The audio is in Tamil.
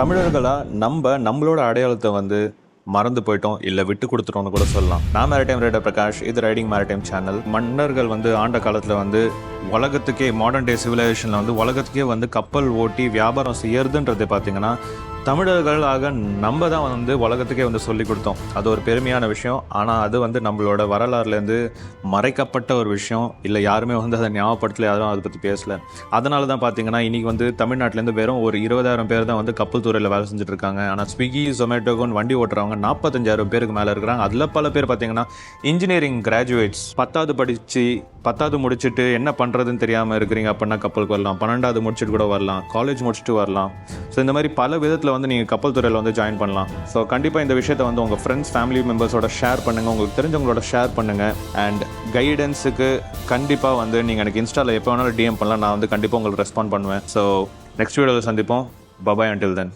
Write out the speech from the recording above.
தமிழர்களா நம்மளோட அடையாளத்தை வந்து மறந்து போயிட்டோம் இல்லை விட்டு கொடுத்துட்டோம்னு கூட சொல்லலாம். நான் மேரிடைம் ரைடர் பிரகாஷ், இது ரைடிங் மேரிடைம் சேனல். மன்னர்கள் வந்து ஆண்ட காலத்தில் வந்து உலகத்துக்கே மாடர்ன் டே சிவிலைசேஷனில் வந்து உலகத்துக்கே வந்து கப்பல் ஓட்டி வியாபாரம் செய்யறதுன்றது பார்த்தீங்கன்னா தமிழர்களாக நம்ம தான் வந்து உலகத்துக்கே வந்து சொல்லி கொடுத்தோம். அது ஒரு பெருமையான விஷயம். ஆனால் அது வந்து நம்மளோட வரலாறுலேருந்து மறைக்கப்பட்ட ஒரு விஷயம். இல்லை யாருமே வந்து அதை ஞாபகப்படுத்தல, யாரும் அதை பற்றி பேசலை. அதனால தான் பார்த்தீங்கன்னா இன்றைக்கி வந்து தமிழ்நாட்டிலேருந்து வெறும் ஒரு 20,000 பேர் தான் வந்து கப்பல் துறையில் வேலை செஞ்சுட்டு இருக்காங்க. ஆனால் ஸ்விக்கி ஜொமேட்டோன்னு வண்டி ஓட்டுறவங்க 45,000 பேருக்கு மேலே இருக்கிறாங்க. அதில் பல பேர் பார்த்தீங்கன்னா இன்ஜினியரிங் கிராஜுவேட்ஸ், 10வது படித்து 10வது முடிச்சுட்டு என்ன பண்ணுறதுன்னு தெரியாமல் இருக்கிறீங்க அப்படின்னா கப்பலுக்கு வரலாம். 12வது முடிச்சுட்டு கூட வரலாம், காலேஜ் முடிச்சுட்டு வரலாம். ஸோ இந்த மாதிரி பல விதத்தில் வந்து நீங்கள் கப்பல் துறையில் வந்து ஜாயின் பண்ணலாம். ஸோ கண்டிப்பாக இந்த விஷயத்தை வந்து உங்கள் ஃப்ரெண்ட்ஸ் ஃபேமிலி மெம்பர்ஸோட ஷேர் பண்ணுங்கள், உங்களுக்கு தெரிஞ்சவங்களோட ஷேர் பண்ணுங்கள். அண்ட் கைடன்ஸுக்கு கண்டிப்பாக வந்து நீங்கள் எனக்கு இன்ஸ்டாவில் எப்போ வேணாலும் டிஎம் பண்ணலாம். நான் வந்து கண்டிப்பாக உங்களுக்கு ரெஸ்பாண்ட் பண்ணுவேன். ஸோ நெக்ஸ்ட் வீடியோவில் சந்திப்போம். Bye bye until then.